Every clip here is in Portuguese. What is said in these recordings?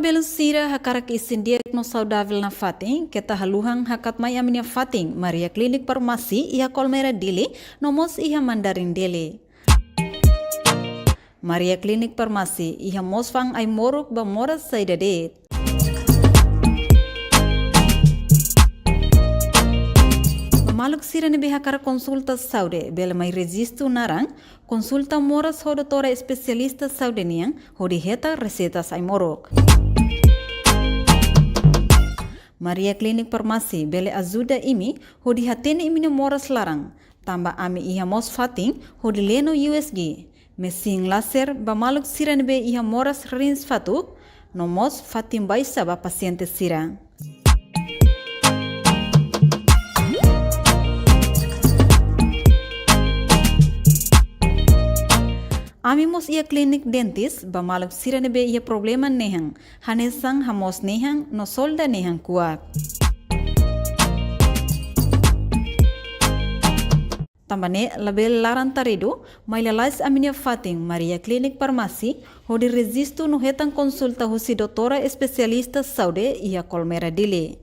belum sira hakarak isin diagnos saudável na fating, kita haluhang hakat may aminia fating, Maria Klinik Farmasi, iha Kolmera Dili, nomos iha Mandarin Dili. Maria Klinik Farmasi, iha mosfang ay moruk ba moras sa idadet. Maluk sira ni behakara konsulta saude, bela may registo narang, konsulta moras ho doutora especialista saude niang, ho diheta recetas ay morok. Maria Klinik Farmasi, bele ajuda imi, ho dihatene imi moras larang, tamba ami iha mos fating, ho dileno USG, mesin laser ba maluk sira ni be iha moras rins fatuk, no mos fatim baisa ba paciente sira. Amimos ia klinik dentist, ba maluk sira nebe ia problema nehang, hanesang hamos nehang, no solda nehang kuat. Tambane label laran tarido, may lalais aminia fating Maria Klinik Farmasi, ho di resisto no hetang konsulta ho si doutora especialista saude ia Kolmera Dili.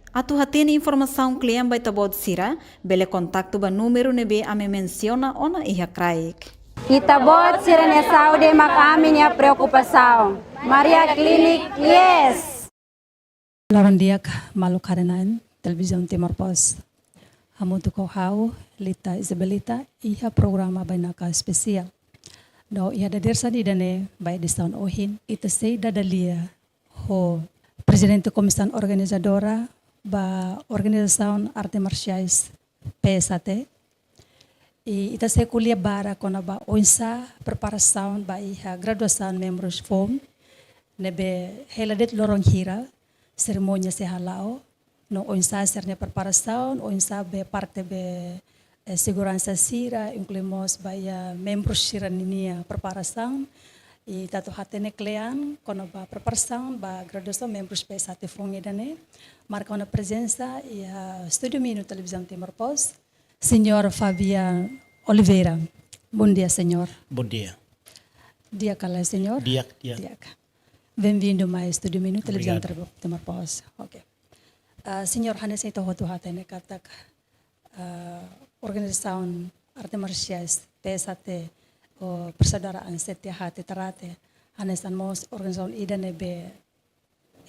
Atu hatini informação klien by tabod sira, bele kontakto ba numero nebe ame menciona ona iha kraik. Itabot sira ne saúde makami niya preocupação. Maria Klinik, yes! Lawan diak malu karenain televisão Timor Pos. Hamutu ko hau lita Isabelita iha programa by naka spesial. Do iha dadirsa di dane by distaun ohin ita sei dadalia ho Presidente Comissão Organizadora ba Organização Arte Marciais PSAT e ita se kuliah bara kona ba oinsa preparação ba iha graduação membros form nebe heladet lorong hira cerimônia se halao no oinsa sernya preparação oinsa be parte be segurança sira incluímos ba ia membros sira ninia preparação e tato hatene klean kono ba preparação ba graduação membros PSAT fonge dane marca uma presença e a Estúdio Mino Televisão Timor Pos, Senhor Fabian Oliveira. Bom dia, senhor. Bom dia. Dia cala, senhor. Dia. Bem-vindo mais Estúdio Mino Televisão Timor Pos. Ok. Senhor, Hannes ito hotu hatene katak Organização Arte Marciais PSAT o Persaudaraan Setia Hati Terate Hannes Anmos Organização Idanebe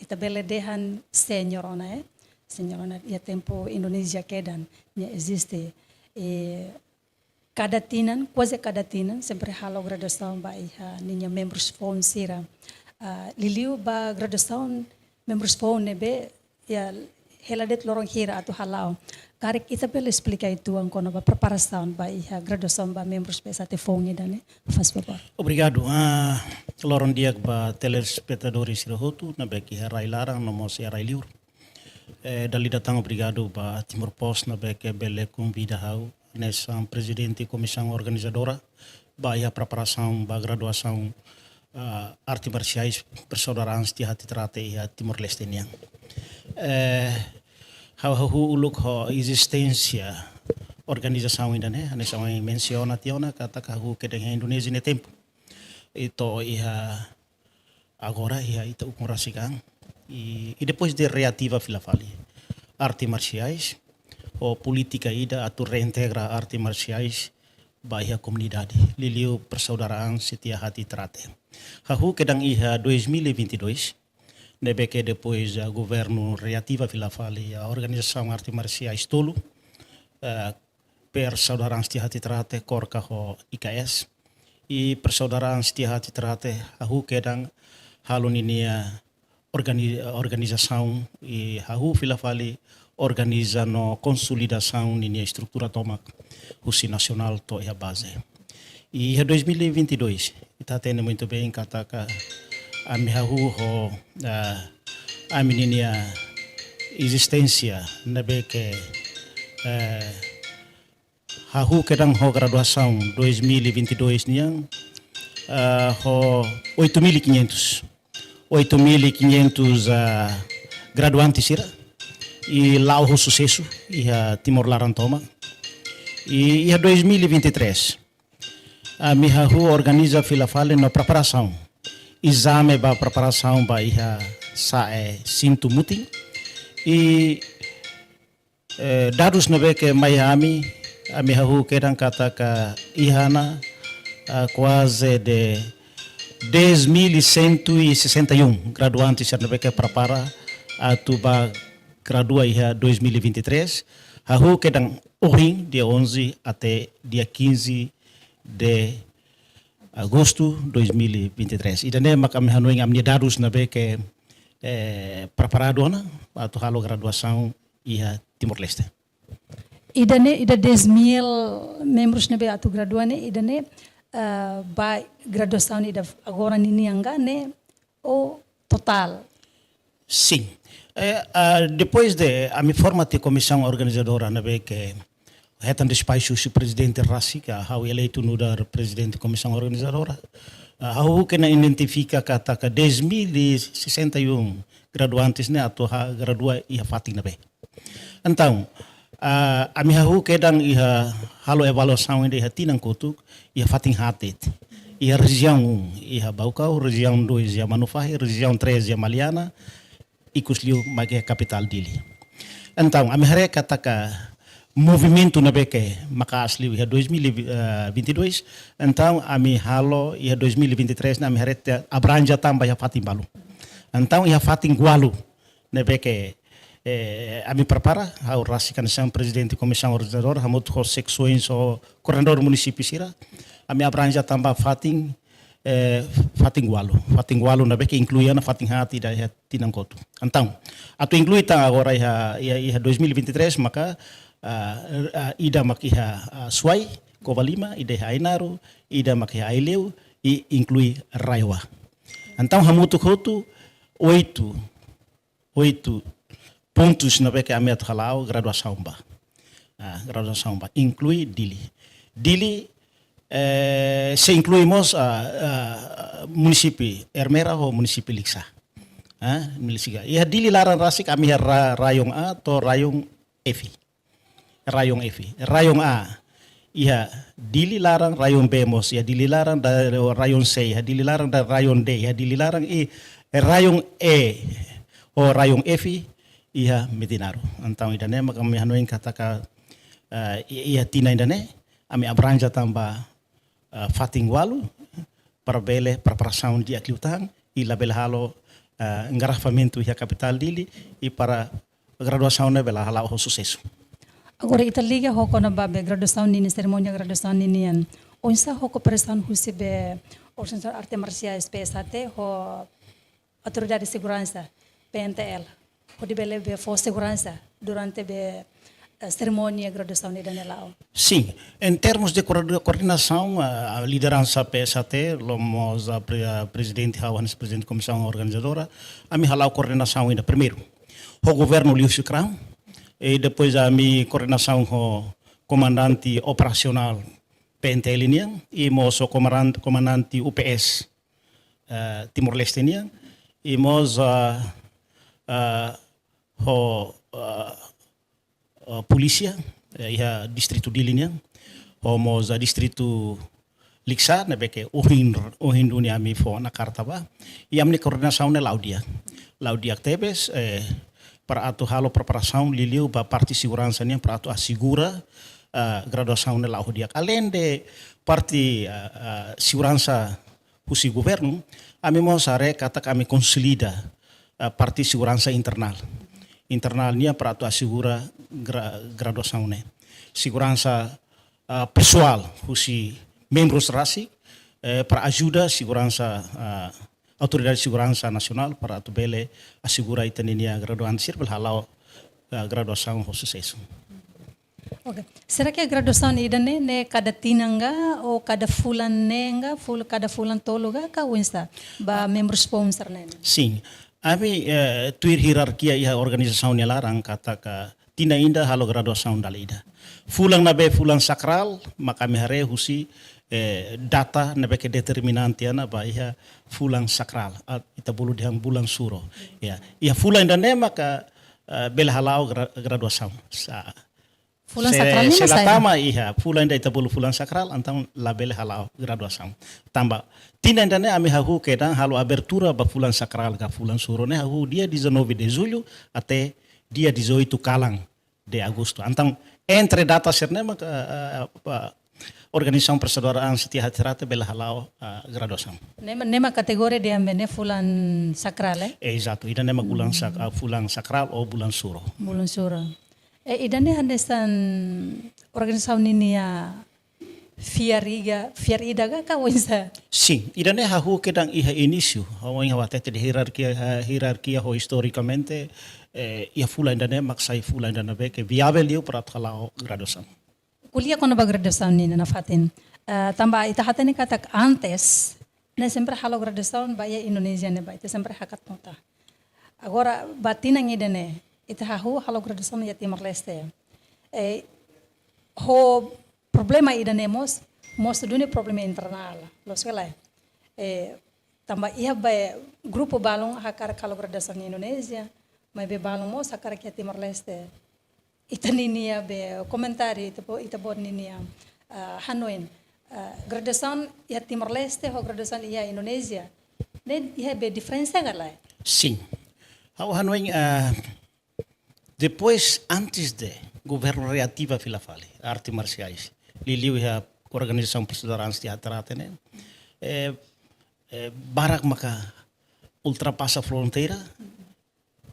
itabele dehan senior ona ia tempo Indonesia kedan nya existe quase cada tinan sempre halo graduação ba iha ninya membros phone sira liliu ba graduação membros phone nebe ya heladet lorong hira atu halau karek itabele explica itu ang kono ba preparação ba iha graduação ba membros PSAT phone dane faz favor. Obrigado. Lorong dia ba telespectadores sirahotu na beki harai larang no mos harai liur. Dali datang obrigado ba Timor Pos na beki bele convida hau nessa presidente comissão organizadora ba ia preparação ba graduação arte marciais persaudaraan Setia Hati Terate ia Timor Leste niang. Hau uluk ho existência organização ainda né, nessa menciona tiona kata kahu kedeng Indonesia ne tempo. Ito iha agora iha ita ukurasikan e depois de reativa filafali arte marciais ou política ida atu reintegra arte marciais bahia comunidade liliu persaudaraan Setia Hati Terate hahu kedang iha 2022 nebeke depois a governo reativa filafali a organização arte marciais tolu persaudaraan Setia Hati Terate korka ho IKS e persaudaraan Setia Hati Terate hahu kedang halun ini organização e hahu filafali organiza no consolidação ini estrutura tomak husi nacional to é a base e 2022 está tendo muito bem kataka ami hahu ho a menina existência nebeke hahu kedang ho graduação 2022 niang ho 8.500 graduantes sira e lá o sucesso e a Timor Larantoma e a 2023 ami hahu organiza filafale na preparação. Exame ba preparação ba iha sae sinto muting. E dados na que Miami, ami hahu querang kata ka ihana quase de 10.161 graduantes na que prepara a tuba gradua iha 2023. Hahu querang orin dia 11 até dia 15 de agosto 2023. E daí makam hanuing amni dados na que preparado na atau halo graduação iha Timor-Leste. Idane ida 10.000 membros na be atu graduane idane ba graduação ida agora nini anga ne o total. Sim. Depois de a me forma de comissão organizadora na be que retan despacho o presidente Rassica, how eleito no dar presidente da comissão organizadora, how que na identifica kata ka 10.061 graduantes ne atau gradua ia fating na be. Então, a minha rua quedang ia halo avaliação ainda ia tinang kutuk ia fating hatet. Ia região 1 ia Baucau, região 2 ia Manufahi, região 3 ia Maliana, e Cusliu magia capital dele. Então, a minha kata ka movimento na beque maka-asli ia 2022, então a minha halo ia 2023 na minha abranja tambah ia fating balu. Então ia fating gualu na beque a me prepara ao Rassica nação presidente comissão organizadora hamut ho secções o coordenador município sira a me abranja tambah fating gualu na que incluía na fating hati da tinangkotu. Então atu inclui tang agora ia 2023 maka ida makiha suai Covalima ida Ainaru ida makiha Aileu e inclui Raiwa. Então hamutu kotu 8 pontos na que a minha trabalho graduação ba inclui Dili se incluímos município Ermera ou município Lixa e a Dili larang Rassica a minha rayong A to rayong F rayong A ia Dili larang rayong B mos ia Dili larang da rayong C ia Dili larang da rayong D ia Dili larang rayong E o rayong F ia Metinaro. Então idane makam hanuing kata ka ia tina idane ami abranja tambah fating walu para bele preparação de acliutang e label halo engarrafamento ia capital dili e para graduação na bela hala o sucesso. Agora italiga ho kono ba be graduação nini cerimônia graduação nini an onsa ho cooperação husi be organização arte marciais PSAT ho autoridade de segurança PNTL pode bele be for segurança durante be cerimônia graduação de Danielao. Sim, em termos de coordenação, a liderança PSAT, lomos a presidente Hawanes, presidente da comissão organizadora, a me halau coordenação ainda primeiro. O governo Liu Crown e depois a minha coordenação com comandante operacional PNTL e moço comandante UPS Timor-Leste e mos polícia ia distrito de linha homos distrito Lixa na que ohin dunia mi fo na carta ba e a minha coordenação na Laudia Tebes para atu halo preparação liliu ba parte segurança nia para atu assegura graduação na Laudia além de parte segurança pusi governo a mi mosare kata kami consolida parte segurança internalnya para atu assegura graduação né segurança pessoal pusi membros Rassic para ajuda segurança autoridade de segurança nacional para atu bele assegura itania graduante sir halau graduação com sucesso. Okay. Será que a graduação idane ne cada tinanga ou cada fulan nenga cada fulan toluga ka winsta ba membro sponsor ne? Sim. Ami tuir hierarquia ia organização ni larang kata ka tina inda halo graduação dalida. Fulang nabe fulang sakral maka mehare husi data nabe ke determinante ana ba ia fulang sakral ita bulu dihang bulan suro. Ya, ia fulang inda ne maka bela halau graduação. Fulan sakral ni se mas latama iha fulan da itabulu fulan sakral então label halau graduação tamba tina ndane ami hahu kedang halu abertura ba fulan sakral ka fulan suro ne hahu dia 19 de julho até dia 18 kalang de agosto então entre data serne organização persaudaraan Setia Hati Rata bela halau graduação Nema kategori dia ambene fulan sakral exato ida nema fulan sakral ou bulan suro bulan sura. Idane handesan organisação ninia fiar idaga ka wensa. Sim, idane hahu kedang iha início, hawa inha watete de hierarquia ho historicamente ia fula idane maksai fula idane be que viável liu para thalau graduação. Kuliah kono ba graduação nina na fatin. Tamba ita hatene katak antes, ne sempre halo graduação ba ia Indonesia ne ba ita sempre hakat nota. Agora batina ngidene ita hahu halo graduação ya Timor Leste. Ho problema idane mos dunia problema internal. Lo sekala. Tamba ia ba grupo balong hakar halo graduação ni Indonesia, mai be balong mos hakar ya Timor Leste. Ita ninia be komentari ita bod ninia Hanoi. Graduação ya Timor Leste ho graduação ya Indonesia. Ne ia be diferença galai. Sim. Hau Hanoi depois, antes de governo reativa Filafale, artes marciais, Liliu e a organização persaudaraan Setia Hati Rata, né? Barak maka ultrapassa a fronteira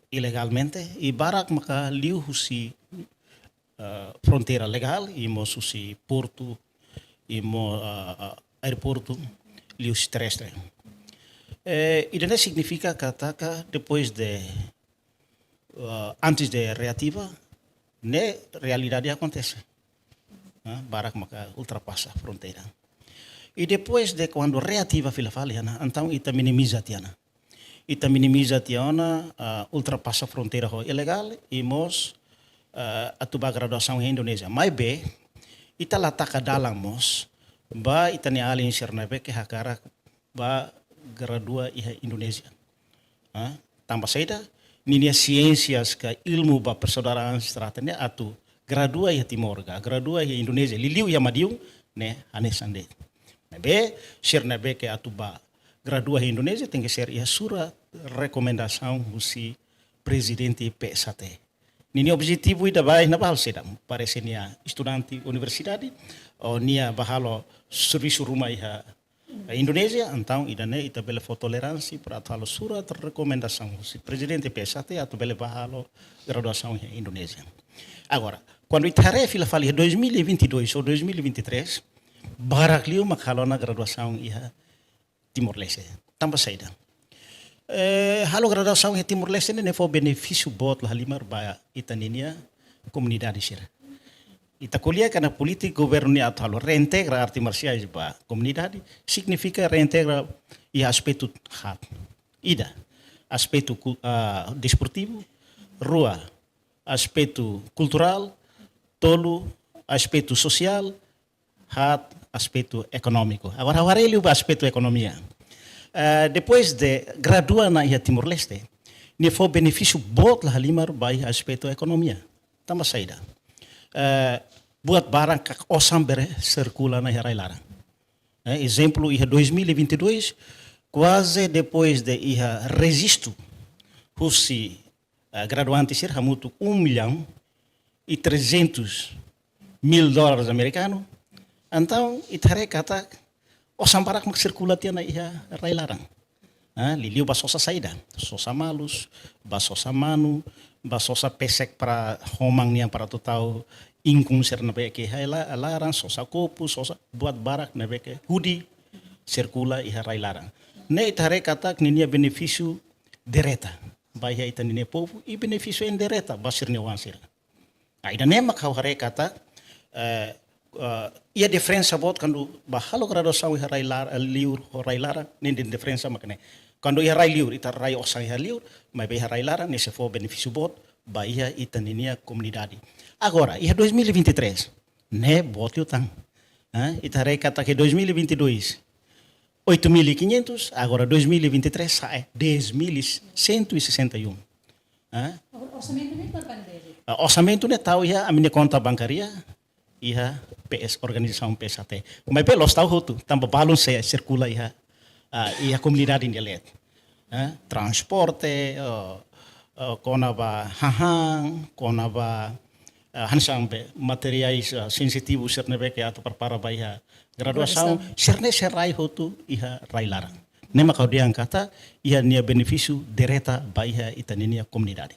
ilegalmente e barak maka liu husi fronteira legal e mo husi porto e mo aeroporto liu terrestre. E isso significa que depois de antes de reativa, ne realidade acontece. Barak maka ultrapassa a fronteira. E depois de quando reativa Filafale, então ita minimiza tiana. Ita minimiza tiana, ultrapassa a fronteira ilegal e mos atuba graduação em Indonésia. Mas be, ita lataka dalang mos, ba ita ne alin sernabe ke hakara ba gradua iha Indonésia. Tambah saida ninia ciências ka ilmu ba persaudaraan stratene atu gradua ia Timor ga gradua ia Indonesia liliu ia madiu ne anesande be shirna be ke atu ba gradua ia Indonesia tem que ser ia surat recomendação husi presidente PSAT nini objetivo ida vai na bahal sedam parece nia estudante universidade ou nia bahalo serviço rumah ia Indonesia, então, ita bele for tolerância para a surat recomendação. Se presidente PSAT, atu bele bahalo graduação em Indonésia. Agora, quando ita refila fali 2022 ou 2023, barak liu makhalona graduação iha Timor Leste. Tambah saida. Halo graduação em Timor Leste ne for benefício bot lah limar ba ita ninia comunidade sira. Ita kuliah karena politik governo atau reintegra artes marciais ba comunidade significa reintegra ia aspecto hat. Ida aspecto desportivo, rua, aspecto cultural, tolo, aspecto social, hat, aspecto econômico. Agora ele o aspecto economia. Depois de graduar na Timor Leste, ne foi benefício bot lah limar ba aspecto economia. Tambah saida. Buat barang que osam bere circula na Herailara. Exemplo, em 2022, quase depois de registro, os graduantes ser muito $1.300.000 americanos, então itare kata osam barang que circula tia na Herailara. Liliu basosa saída, sosa malus, basosa manu, basosa pesek para homang niang para total ingkung ser na beke larang sosa kopu sosa buat barak na beke hudi circula iha larang. Ne itare kata ninia benefício direta, bahia ita nine povo e benefício indireta basir ne wansir. Aida nema kau hare kata ia diferença bot quando bahalo graduação iha liur larang nem diferença makne. Quando ia rai liur, ita rai osang ia liur, mas ia rai larang, nesse for benefício bot, bahia ita ninia comunidade. Agora, ia 2023, né, bot utang. Ita rai kata que 2022, 8.500, agora 2023 sai 10.161. Orçamento né tahu ia a minha conta bancária ia PS organização PSAT. Mas pelos tahu hotu tambah balon saya circula ia ia comunidade indelet. Transporte konaba hahang konaba hansang be materiais sensitivos sernebe que ato para baia graduação serne serai hotu ia rai larang. Nema kau dia kata ia nia benefício direta baia itaninia comunidade.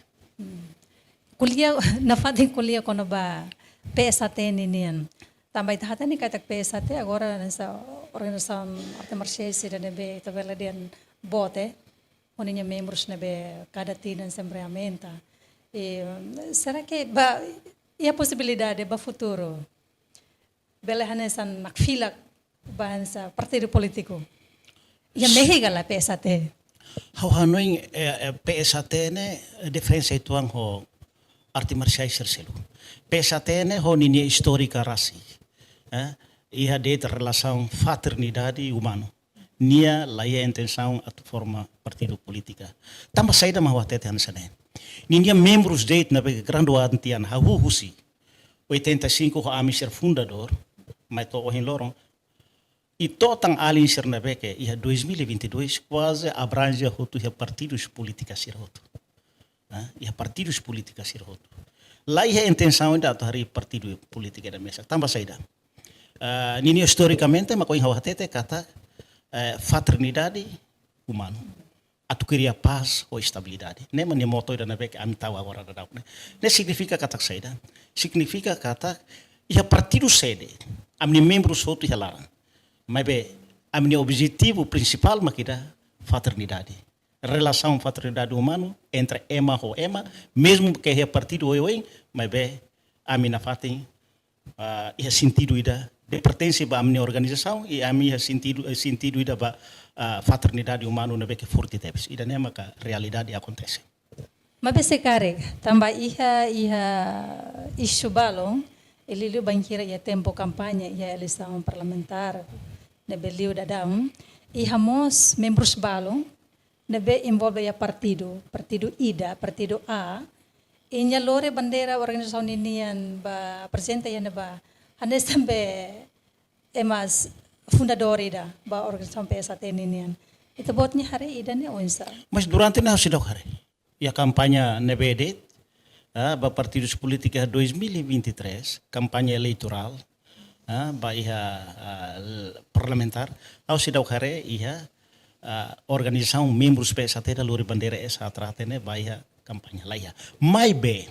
Kuliah nafating kuliah kono ba PSAT ninian. Tambah itu hata ni kata PSAT agora nessa organização arte marciais sira nebe tabela dian bote oninha membros nebe cada tina sempre aumenta. E será que ba e a possibilidade ba futuro bela hanesa nakfila ba hanesa partido político. Ia mehiga la PSAT. Hau hanoing PSAT ne defensa itu ang ho arte marciais serselu. PSAT ne ho ninia histórica rasi. Ia de relação fraternidade humano. Nia laia intenção a forma partido política. Tambah saída mahwa tete hansane. Ninia membros de na graduado tian hahu husi. 85 ho ami ser fundador, mas to ohin lorong. E totang alin ser na beke ia 2022 quase abrange hotu ia partidos políticos ser hotu. Ia partidos políticos ser hotu. Lá ia intenção ainda hari partido político da mesa. Tambah saída. Nini historicamente makoin hawa tete kata fraternidade humano. Atu queria paz ou estabilidade. Nem mani moto ida na beke ami tahu agora da né. Ne significa kata saída. Significa kata ia partido sede. Amni membros hotu ia larang. Mas bem, a minha objetivo principal makida fraternidade. Relação fraternidade humano entre ema ou ema, mesmo que é partido oioen, mas bem, a minha fatem ia sentido ida de pertence a minha organização e a minha sentido ida ba fraternidade humano na que forte tebes. Ida nema que realidade acontece. Mas bem secare, tambah iha isu balong, ele banqueira ia tempo campanha ia eleição parlamentar. Nebeliu dadam, e hamos membros balong, nebe envolve a partido IDA, partido A, e nya lore bandeira organização ninian ba presente ya ba, hanes tambe emas fundador ida ba organização PSAT ninian. Itu botnya hari ida ne onsa. Mas durante na sidok hari, ia kampanye nebedet, ba partidos políticos 2023, kampanye eleitoral. Ba iha parlamentar au sidau khare iha organização membros PSAT da lori bandeira essa atratene ba iha kampanye laia mai be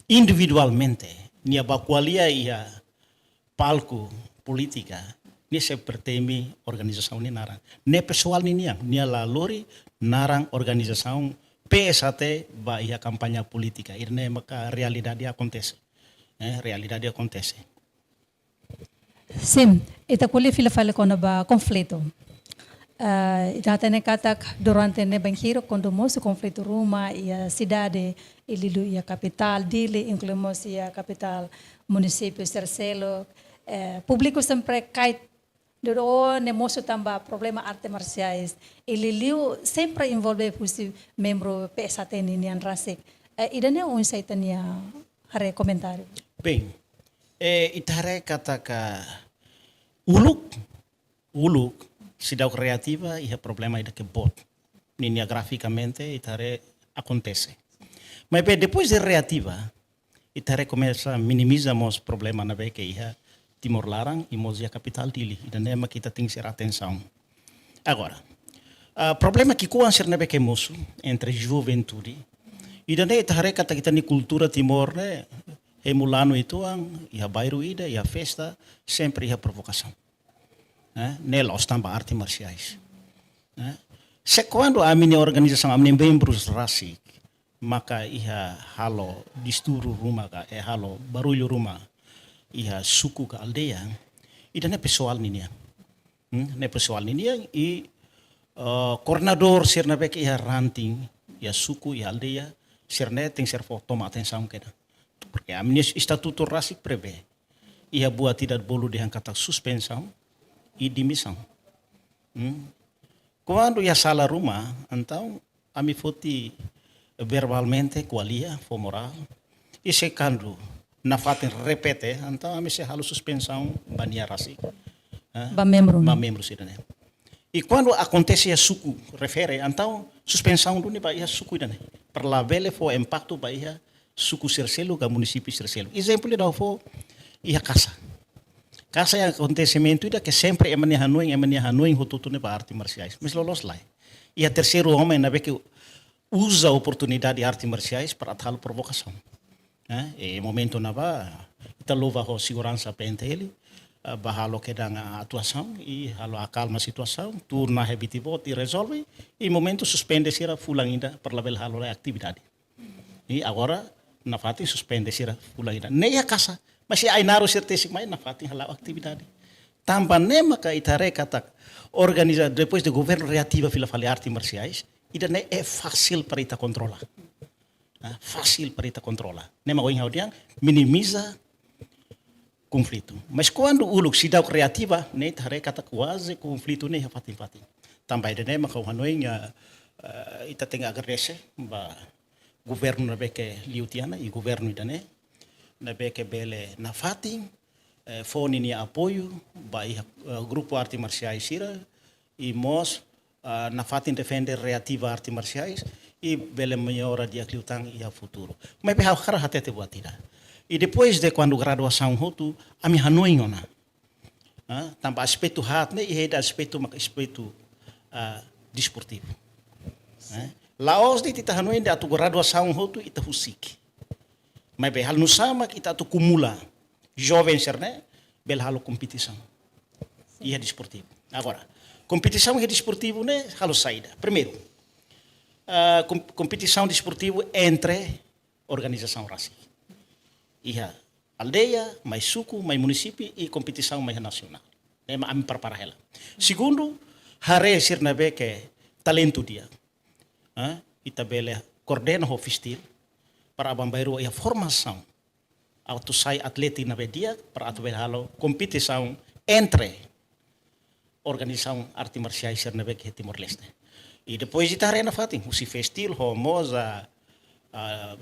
individualmente nia ba qualia iha palco política ni se pertemi organização ni narang ne pessoal ni nia la lori narang organização PSAT ba iha kampanye política irne maka realidade acontece realidade acontece. Sim, ita kuli fila kono ba conflito. Ita ne katak durante ne banqueiro quando moço conflito Roma e a cidade e a capital dele, incluímos a capital município Cercelo, público sempre cai do ne moço tamba problema arte marciais. Ele liu sempre envolve pusi membro PSAT ninian rasik. Ida ne unsa itania hare comentário. Bem, itare kata ka uluk sidau kreativa e problema ida que bot ninia graficamente itare acontece. Mas bem, depois de reativa itare começa a minimizamos problema na que ia Timor Larang e mos a capital dele ida nema kita tem ser atenção. Agora, problema que com ser na que moço entre juventude ida ne itare kata kita ni cultura Timor ne emulano itu ia bairro ida, ia festa, sempre ia provocação. Nela os tambah arte marciais. Se quando a minha organização, a minha membros rasik, maka ia halo disturu rumah ka, halo barulho rumah, ia suku ka aldeia, ida ne pessoal ninia. Ne pessoal ninia e coordenador serna bek ia ranting, ia suku, ia aldeia, serna tem ser toma atenção kena. Porque a minha estatuto rasik prevê ia buat tidak boleh diangkat suspensão e demissão. Quando ia salah rumah, então a mi foti verbalmente qualia, for moral, E secando, na fatin repete, então a se halo suspensão bania rasi. Ba membro. Ba membro sira né. E quando acontece a suco refere, então suspensão do ne ba ia suco né. Para lá vele fo impacto ba ia suku Sircelo ke município Sircelo. Exemplo da fo ia casa. Casa yang acontecimento ida que sempre é mania Hanoi hotutune para artes marciais. Mas lolos lá. E a terceiro homem na que usa a oportunidade de artes marciais para tal provocação. E momento na ba ita lova ho segurança pente ele, bahalo que dá a atuação e halo acalma a situação, turna habitivo e resolve e momento suspende sira fulang ainda para level halo a atividade. E agora na fatin suspende sira fulang ainda. Nem a casa, mas se ainaro certeza mais na fatin halo atividade. Também nema ka itare kata organiza depois do governo reativa fila fale artes marciais, ida ne é fácil para ita controlar. Fácil para ita controlar. Nema o inhaudiang minimiza conflito. Mas quando o look se dá criativa, ne itare kata quase conflito ne fatin. Também de nema ka Hanoi ita tenga agradece ba governo na beke liutiana e governo idane na beke bele na fatin fone ni apoio by grupo artes marciais sira e mos na fatin defender reativa artes marciais e bele melhora de acliutang e a futuro. Mas behau cara hatete buatira. E depois de quando graduação hotu a mi Hanoi ona. Também aspecto hat ne e da aspecto desportivo. Laos de tita Hanoi de atu graduação hotu ita husik. Mas behal no sama kita atu kumula. Jovem ser, né? Bel halo competição. E é desportivo. Agora, competição e desportivo, né? Halo saída. Primeiro, competição desportivo entre organização raci. E a aldeia, mais suco, mais município e competição mais nacional. É uma para ela. Segundo, hare ser na be que talento dia. E também coordena o festil para abambairo e a formação. Auto sai atleta na dia para atu halo competição entre organização artes marciais ser na que Timor Leste. E depois de tarena fatin, o se festil ho moza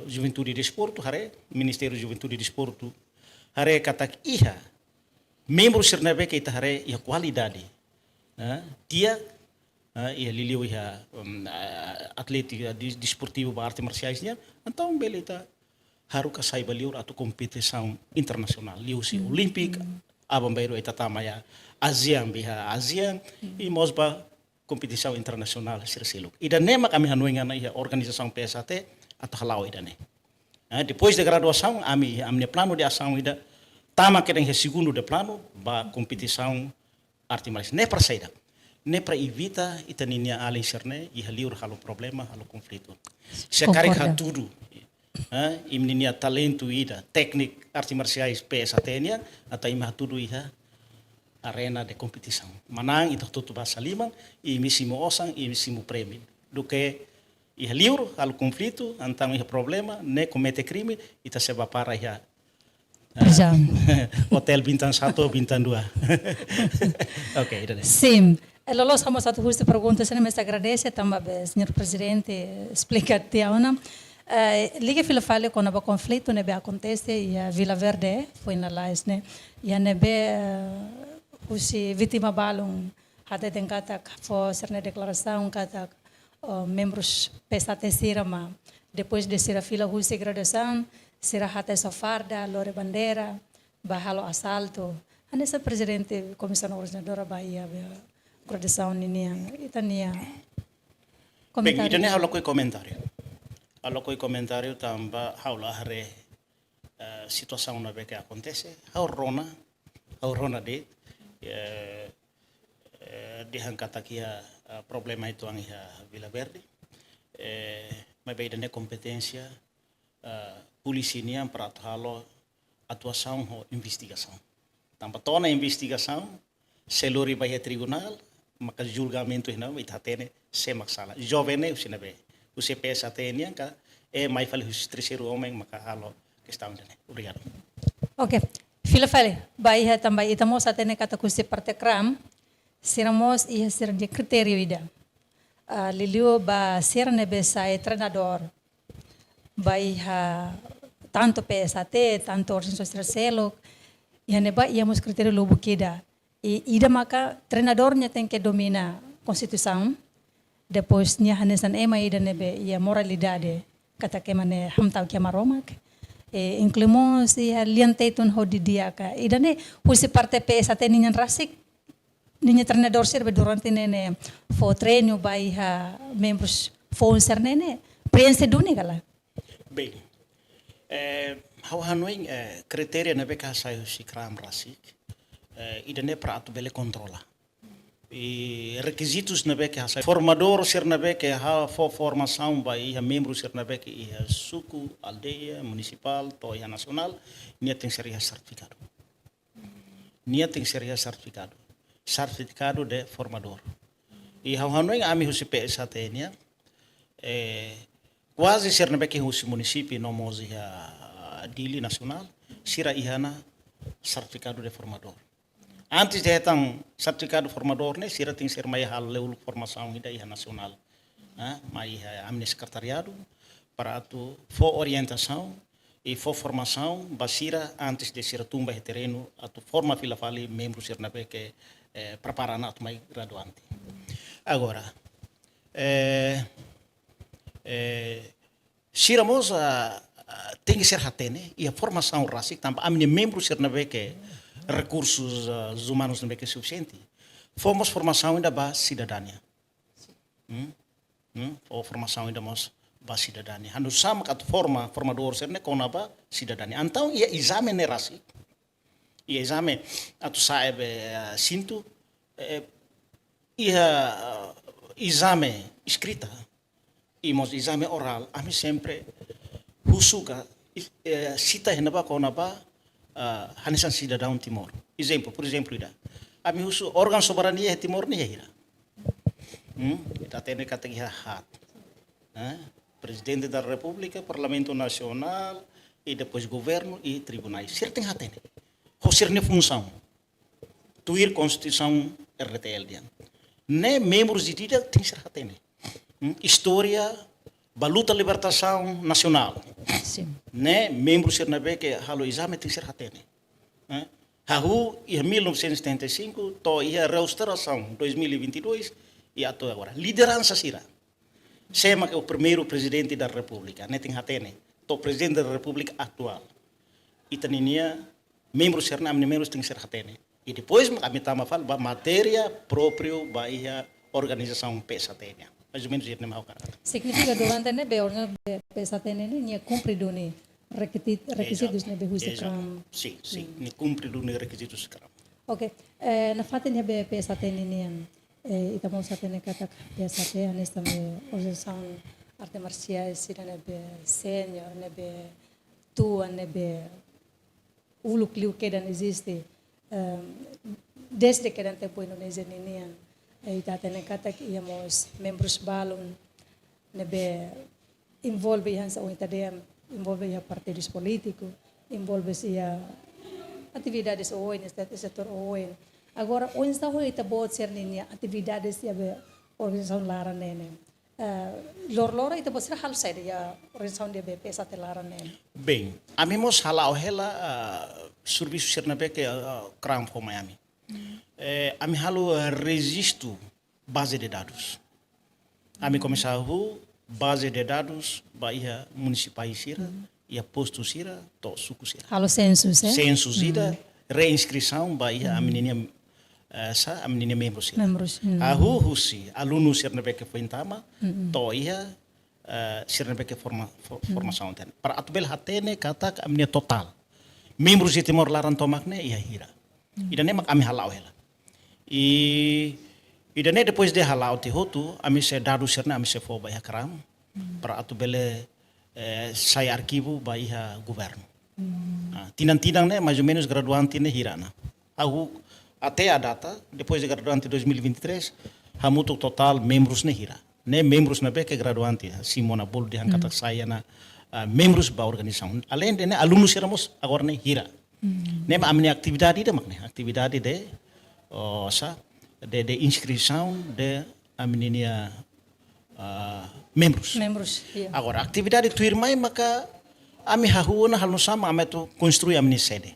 Juventude e Desporto, hare Ministério de Juventude e Desporto, hare katak iha membro ser na que ita hare ia qualidade. Dia ia liliu ia atleta desportivo para artes marciais nya, então belita haruka sai baliur atau competição internacional liu si Olympic abambairo eta tamaya ASEAN biha ASEAN e mosba competição internacional Sircelo. Ida nema kami Hanoi ngana ia organização PSAT atau halau ida ne. Depois de graduação ami plano de ação ida tama que tem segundo de plano ba competição arte marciais ne para saída. Ne para evita ita ninia além serne e haliur halo problema halo conflito. Se carrega tudo. E menina talento ida, técnica, artes marciais PSAT-nya, atau imah tudo iha arena de competição. Manang itu tutu bahasa lima, e misimo osang, e misimo prêmio. Do que iha livro, halo conflito, antang iha problema, ne comete crime, ita seba para iha hotel bintang 1, bintang 2. Ok, itu deh. Sim. Lolos hamos satu justa pergunta, se me agradece também, senhor presidente, explica-te ona. Liga fila fale quando o conflito nebe acontece e a Vila Verde foi na lais né e a nebe usi vítima balung hata tem kata for ser na declaração kata membros PSAT sirama depois de ser a fila usi graduação será hata essa farda lore bandeira bahalo assalto anessa presidente comissão organizadora Bahia graduação ninia itania comentário. Bem, itania halo comentário. Alokoi comentário tamba haula hare situação na que acontece haurona de hangkata kia problema itu ang iha Vila Verde mas bem da competência polícia niam para halo atuação ho investigação tamba tona investigação seluri bahia tribunal maka julgamento não itatene semak sala jovene usinabe o PSAT-nya mais fale os terceiro homem maka halo questão dele. Obrigado. Ok. Fila fale, bahia também itamos atene kata kusi parte kram, siramos ia ser de critério ida. Liliu ba ser nebe sai treinador. Bahia tanto PSAT, tanto organização Celo, e neba íamos critério lobo kida. E ida maka treinadornya tem que domina Constituição, depois nya hanesan ema ida nebe ia moralidade kata que mane hamtau que maromak. Incluímos e aliante tun hodi dia ka. Ida ne husi parte PSAT ninyan rasik ninha treinador serve durante nene for treino by membros sponsor nene preenche duni gala. Bem, how hanoi criteria na beca saiu si kram rasik, ida ne prato bele controla. E requisitos na beca saiu formador ser na beca ha for formação by membros ser na beca e suku aldeia municipal to ia nacional nia tem seria certificado. Nia tem seria certificado. Certificado de formador. E how hanoi ami husi PSAT nia quase ser na beca husi município no mozi dili nacional sira ihana certificado de formador. Antes de etam certificado de formador ne sira tem ser mai hal leu formação ida iha nacional. Mai amne secretariado para tu for orientação e for formação basira antes de ser tumba terreno atu forma fila fali membros ser na beca preparar na mai graduante. Agora siramos tem que ser hatene e a formação racial também a minha membros ser na beca recursos humanos na beca suficiente. Fomos formação ainda base cidadania. Ou formação ainda mais base cidadania. Hanu sama kat formador ser ne konaba cidadania. Então ia exame ne racial. E exame atu sabe sinto ia exame escrita e mos exame oral a mim sempre husuga cita henaba konaba hanesan cidadão Timor. Exemplo, por exemplo ida a mim husu órgão soberania Timor ni hira. Ita tene kategia hat. Presidente da República, Parlamento Nacional e depois governo e tribunais. Certo hatene. Hosir ne função. Tuir Constituição RTL dia. Ne membros de tida tem ser hatene. História, baluta libertação nacional. Sim. Ne membros ser na beca halo exame tem ser hatene. Hahu em 1975 to ia restauração 2022 e até agora. Liderança sira. Sema que o primeiro presidente da República, ne tem hatene. To presidente da República atual. Itaninia membros ser na membros tem ser hatene. E depois kami tama fal ba matéria próprio ba ia organização PSAT. Mais ou menos isso não é o cara. Significa durante ne be orna PSAT ne nia cumpre duni requisitos ne be husi kram. Sim, ne cumpre duni requisitos kram. Okay. Na fatin ne be PSAT ne nian itamos atene kata PSAT anesta me organização arte marciais sira ne be senior ne be tua ne be ulu kliu que dan existe desde que dan tempo Indonesia ninian ita tene kata que íamos membros balon nebe envolve ihan sa unidade envolve ia partidos políticos envolve ia atividades OI neste setor OI agora onde está o ita bot ser ninia atividades ia organização lara nene lor ita bot ser hal saída ia organização de PSAT lara nene. Bem, a mim mos halau hela serviço ser na beca kram for Miami. A mim halu registro base de dados. A mim começar base de dados bahia municipais sira e posto sira to suku sira. Halo census Census ida reinscrição bahia a menina membros sira. membros. Husi alunos ser na beca foi intama to ia ser na beca formação ten. Para atbel hatene kata a menina total. Membros de Timor Laran tomakne ia hira. Ida ne mak ami halau hela. E ida ne depois de halau te hotu ami se dadu serna ami se fo ba kram para atu bele sai arquivo ba iha governo. Tinang-tinang ne mais ou menos graduante ne hirana. Até a data depois de graduante 2023 hamutu total membros ne hira. Ne membros na be que graduante Simona Bol de hankata saya na membros ba organização. Além de alunos éramos agora nem hira. Nem a minha atividade de makne, atividade de de inscrição de a menina membros. Membros. Yeah. Agora atividade tu irmã maka Ami hahuna hal sama ami tu construir amni sede.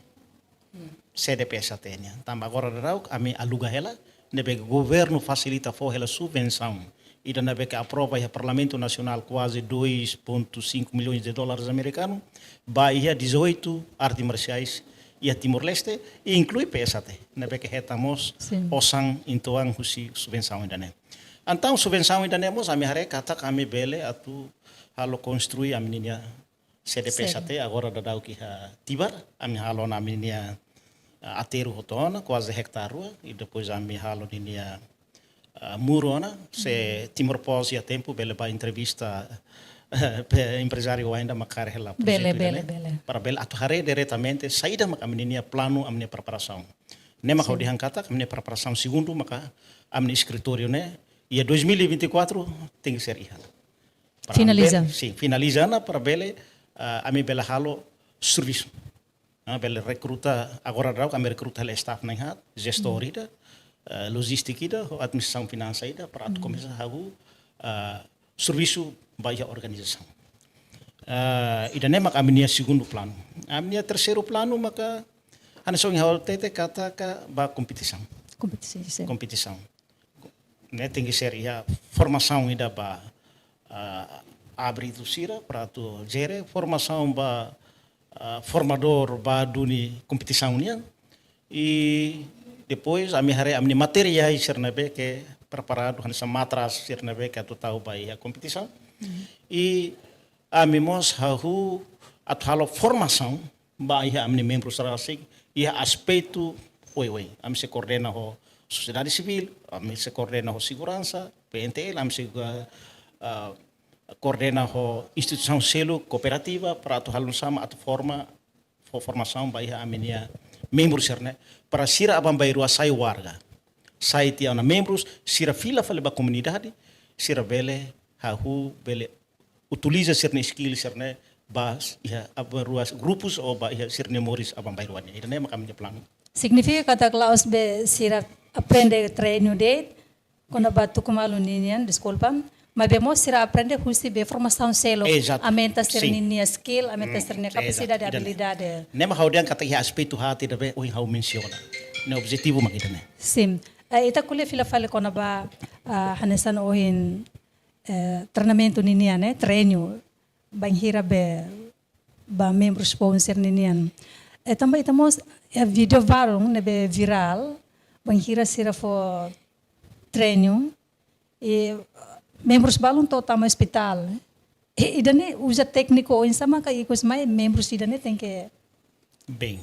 Sede PSAT nya. Tamba agora darau ami aluga hela, nebe governo facilita for hela subvenção. Ida nebe que aprova o Parlamento Nacional quase 2,5 milhões de dólares americanos, Bahia 18 artes marciais e a Timor-Leste e inclui PSAT. Nebe que retamos osang intoang husi subvenção ainda né. Então subvenção ainda nemos ami hare kata kami bele atu halo construir a menina sede PSAT agora dadau que tibar ami halo na menina ateru hotona quase hectare e depois ami halo ninia murona se Timor Pós a tempo bele ba entrevista empresário ainda macar ela Bele. para bele atu hare diretamente saída mak amninia plano amnia preparação nema kau dihangkata amnia preparação segundo maka amnia escritório né e 2024 tem que ser ihan Finaliza. Sim, finalizando para bele ami bele halo serviço. Bele recruta agora rau kami recruta le staff nang hat, gestor ida, logistik ida, administração finança ida para tu começar hagu serviço baia organização. Ida nem maka aminia segundo plano. Aminia terceiro plano maka ana song hal tete kata ka ba competição. Competição. Né tem que ser ia formação ida ba abrir tu sira para tu gere formação ba formador ba duni competição nia e depois a minha amni materiais sernabe que preparado hansa matras sernabe que tu tahu ba a competição e amimos hahu athalo formação ba ia amni membros rasik ia aspecto oi am se coordena ho sociedade civil am se coordena ho segurança PNTL am se coordena ho instituição selo cooperativa para tu halun sama atu formação baia amenia membros serne para sira abam bairua sai warga sai tia na membros sira fila fale ba comunidade sira bele hahu bele utiliza serne skill serne bas ia abaruas grupos ou ba ia sirne moris abam bairua ni ida nema kami plano Significa kata Klaus be sira aprende treino de quando batu kumalu ninian desculpa. Mas vemos será aprender justi be formação selo, aumenta ser ninia skill, aumenta ser ninia capacidade, habilidade. Nem hau dia kata ia aspecto hati dabe oi hau menciona. Ne objetivo makita ne. Sim. Ita kule fila fale kona ba hanesan ohin treinamento ninia ne, treino banghira be ba membro sponsor ninian. Também estamos video varong ne be viral banghira sira fo treino e membros balon total no hospital. E daí usa técnico ou insama que os mais membros daí tem que bem.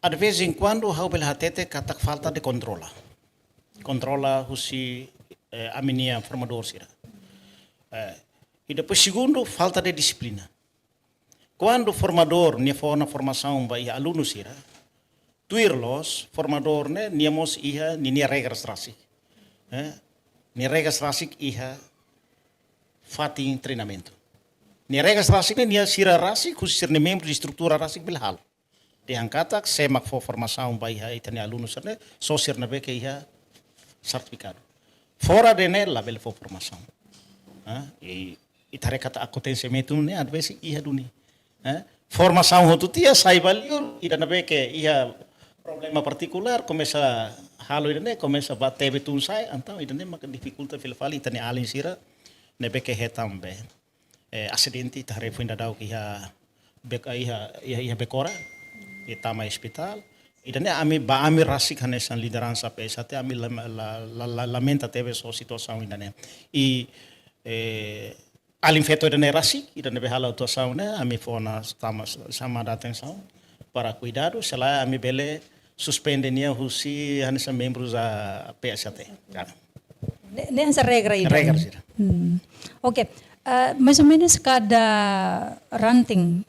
De vez em quando hau bel hatete katak falta de controla husi a menina formador sira. E depois segundo falta de disciplina. Quando o formador ne for na formação vai alunos sira, tuirlos formador ne niamos iha ni regras rasi. Ni regras rasi iha fating treinamento. Ni regras rasik ni sira rasik khusus ni membro de estrutura rasik bilhal. De angkata semak for formação bai ha itani alunos ne so sirna be que iha certificado. Fora de nela bel for formação. E itare kata acontecimento ne advesi iha duni. Formação hotu tia sai valio ida be que iha problema particular começa halo ida ne começa bater betun sai então ida ne mak dificuldade filfali itani alin sira nebe que retam be acidente tare foi dau que ia bekora e tama hospital e dane ami ba ami rasik hanesan liderança PSAT ami lamenta teve so situação ainda e alin feto dane rasik e dane behala situação né ami fona tama chamada atenção para cuidado sela ami bele suspende nia husi hanesan membros a PSAT cara nessa regra aí. Regra. Ok. Mais ou menos cada ranting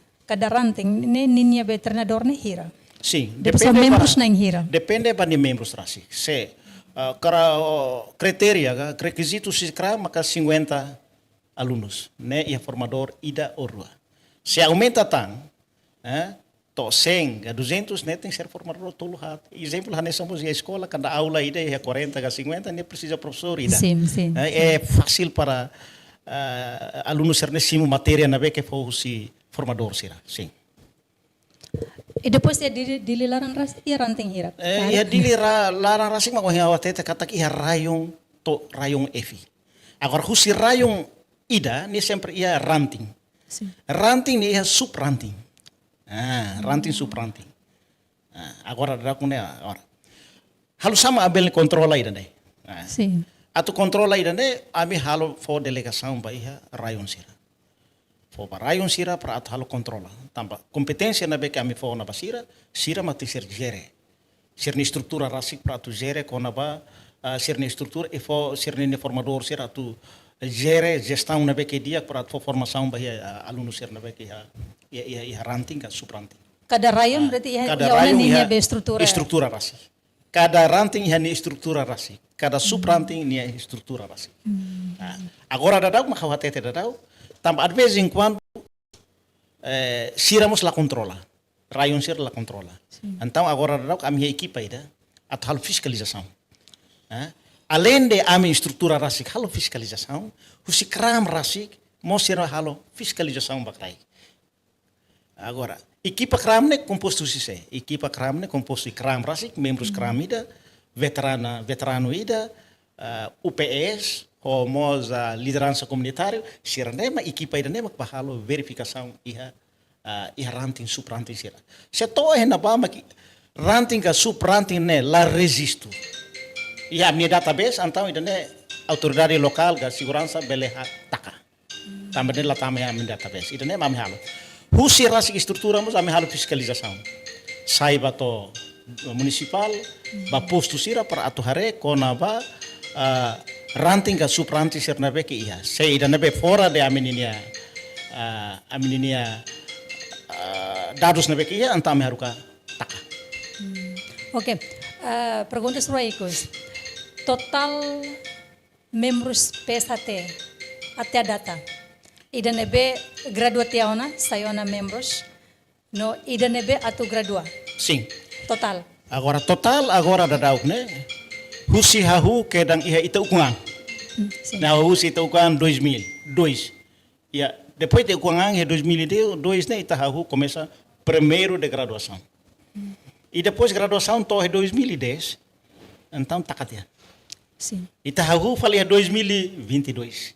ninia be treinador ne hira. Sim, depende membros na hira. Depende para membros rasi. Se cara criteria, requisitos se cria maka 50 alunos, né? E formador ida orua. Se aumenta tan, to 100 a 200 né tem que ser formador tolo hat. Exemplo, nessa a escola cada aula ida é 40 a 50 nem precisa professor ida. Sim. É fácil para alunos ser nesse matéria na vez que fosse formador sira, sim. E depois é dili larang ras ia ranting hirap. Ia dili larang rasik ma kohinga watete katak ia rayong to rayong efi. Agora husi rayong ida ni sempre ia ranting. Sim. Ranting ni ia sub ranting. Ranting sub ranting. Agora dá com agora. Halu sama abel ni controla ida ne. Sim. Atu controla ida ne ami halo fo delegação ba ia rayong sira. Fo ba rayong sira para atu halo controla. Tamba competência na be que ami fo na basira, sira mati ser gere. Ser ni estrutura rasik para atu gere kona ba ser ni estrutura e fo ser ni formador sira atu gere gestão na be que dia para atu formação ba ia aluno ser na be que ia ranting ka supranting. Kada rayon berarti ia Cada ia ona rayong ninya ia be estrutura. estrutura rasik. Cada ranting ia ni estrutura rasik. Cada supranting ni estrutura rasik. Agora dadau makawatete dadau. Tamba de vez em quando siramos la controla. Rayon sir la controla. Então agora a minha equipa ida a tal fiscalização. Além de a minha estrutura rasik, halo fiscalização, o sikram rasik, mostra halo fiscalização bakrai. Agora, equipa kram ne composto sise. Equipa kram ne composto kram rasik, membros kram ida, veterano ida, UPS, como a liderança comunitária, sira nema equipa ida nema bahalo verificação iha ranting supranting sira. Se to na bama que ranting ka supranting ne la resisto. Iha minha database então ida ne autoridade local ga segurança beleha taka. Também la também a minha database. Ida ne mam halo. Husi rasik estrutura mas am halo fiscalização. Saiba to municipal ba posto sira para atuhare kona ba ranting ka supranting sir na be que iha. Se ida na be fora de amininia dados na be que iha antame haruka taka. Ok. Perguntas Roicos. Total membros PSHT até a data. Ida nebe gradua tiaona, sayona membros. No, ida nebe atu gradua. Sim. Total. Agora total agora dadauk ne. Husi hahu kedang iha ita ukungang. Sim. Na husi ita ukungang 2002. Ya, depois de ukungang é 2002 né ita hahu começa primeiro de graduação. E depois graduação to é 2010. Então takatia. Sim. Ita hahu falia 2022.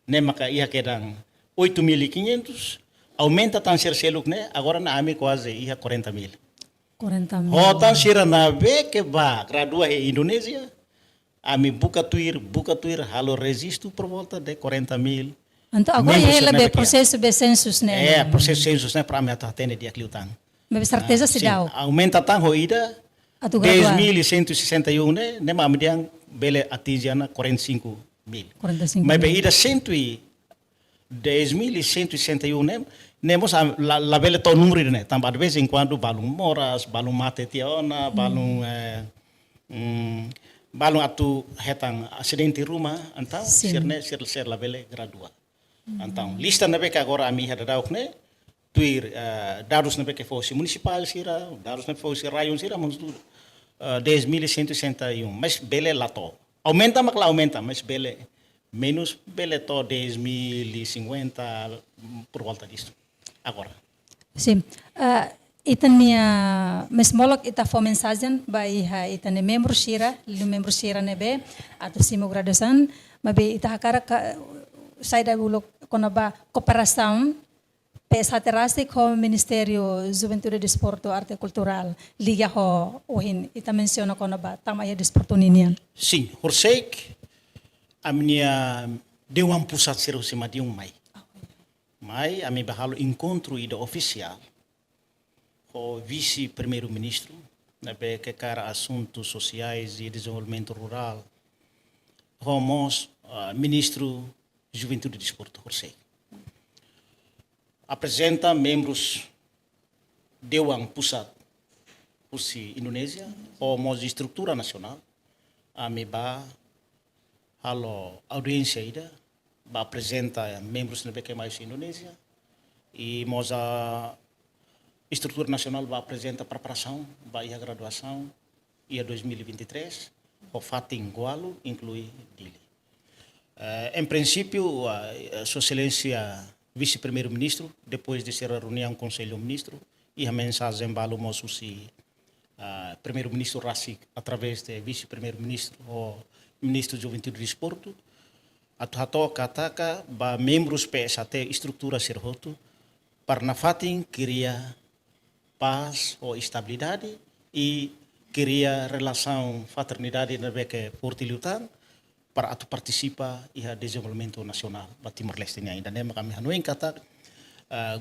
Ne maka iha kedang 8.500 aumenta tan ser seluk ne agora na ami quase iha 40.000. 40 mil. Hotan sira na be que ba gradua em Indonésia, ami buka tuir halo resisto por volta de 40.000. Então agora membros ele na be bequia. processo be census né. Processo census né para me atender dia cliutang. Be certeza se dá. Aumenta tan hoida Atu gradua. 10.161 né ma median bele atingiana 45.000. 45 Mas be mil. ida 10.161 né nemos la bele to número né tamba de vez em quando balum moras balum mate tiona balum balum atu hetang acidente rumah então ser la bele gradua então lista na beca agora a mi hada dauk né tuir dados na beca fosse municipal sira dados na fosse rayon sira mas 10.161 mas bele lato aumenta mas bele menos bele to 10.050 por volta disso. Agora. Sim. Ita niya mesmolok ita fo mensagem ba iha ita ne membro shira nebe ato simo graduação mabe ita hakara saida bulok kona ba cooperação PSHT Rasik ho Ministério Juventude Desporto Arte Cultural liga ho ohin ita menciona kona ba tama ya desporto ninian. Sim, horsek a minha deu pusat ser o sema de mai. Mai a mi bahalo encontro ida oficial o vice-primeiro-ministro na que cara assuntos sociais e desenvolvimento rural homos ministro Juventude e Desporto horsek. Apresenta membros Dewan Pusat Pusi Indonésia homos de estrutura nacional a mi ba halo audiência ida ba apresenta membros na BQ mais Indonésia e mos a estrutura nacional ba apresenta preparação ba a graduação e a 2023 o fatin gualo inclui dili. Em princípio Sua Excelência vice-primeiro-ministro, depois de ser a reunião do conselho-ministro, e a mensagem balo moço se primeiro-ministro Rassi, através de vice-primeiro-ministro ou ministro de Juventude e Desporto, atu kataka ba membros PSAT estrutura serhoto para na fatin queria paz ou estabilidade e queria relação fraternidade na beca Porto-Lutan para atu participa e a desenvolvimento nacional ba Timor-Leste ainda né kami hanuin kata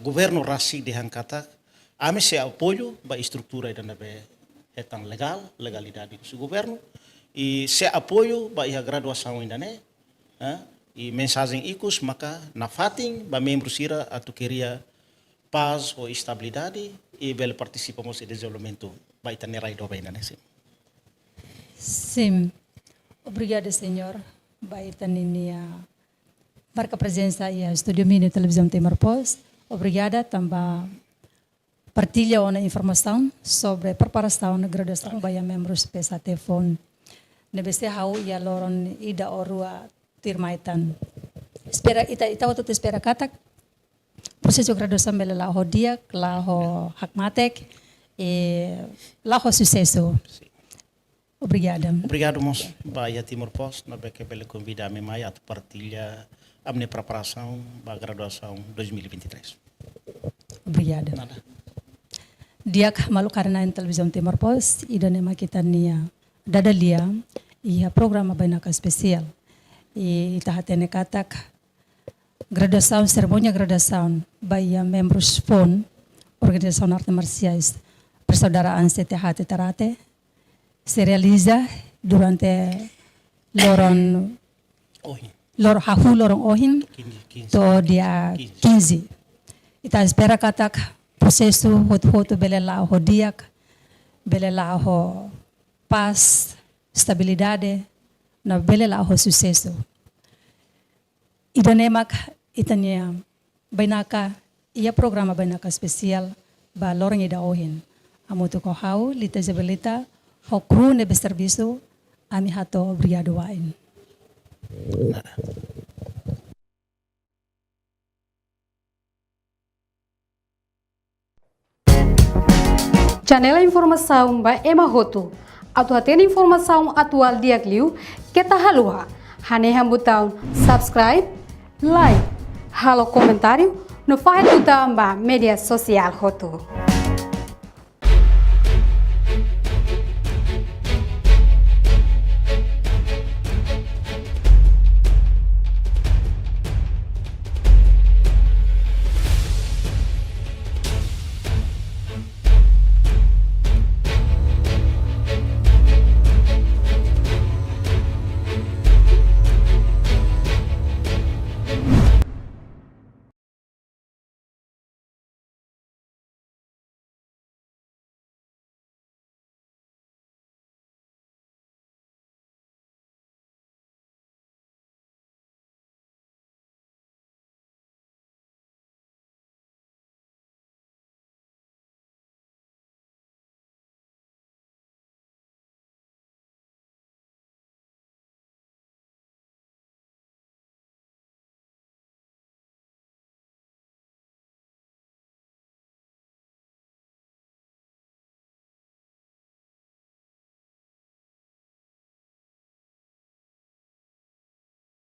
governo Rassi de kata ame se apoio ba estrutura ainda be etan legalidade do governo e se apoio ba a graduação ainda né e mensagem ikut maka na fatin ba membros ira atu queria paz ou estabilidade e bel participamos em desenvolvimento vai ter do bem né Sim. Obrigada, senhor. Vai ter marca presença e a Estúdio Mini Televisão Timor-Post. Obrigada também partilha uma informação sobre a preparação da graduação para membros PSAT FON. Nebeste hau ia loron ida orua tirmaitan. Espera ita waktu espera katak proses de graduação bela lá dia, lá hakmatek e lá sucesso. Obrigada. Obrigado, moço. Vai a Timor-Post, na beca bela convida a mim a partilha a minha preparação para a graduação 2023. Obrigada. Nada. Dia malu karena televisão Timor-Post ida nema kita nia dadalia ia programa banyak spesial. E tahatene katak graduação, cerimônia graduação baya membros FON, Organização Arte Marciais Persaudaraan CTHT Tarate, se realiza durante lorong ohin to dia 15. Ita espera katak prosesu hot belela ho diak belela ho paz, estabilidade na belela ho sucesso. Idanemak itanya bainaka ia programa bainaka spesial ba lorong ida ohin. Amutu ko hau lita jabelita ho kru ne beservisu ami hato obrigado wain. Janela informação ba ema hotu. Atu atena informação atual diak liu kita halua. Hane hambutão subscribe, like, halo comentário no faz do media social hotu.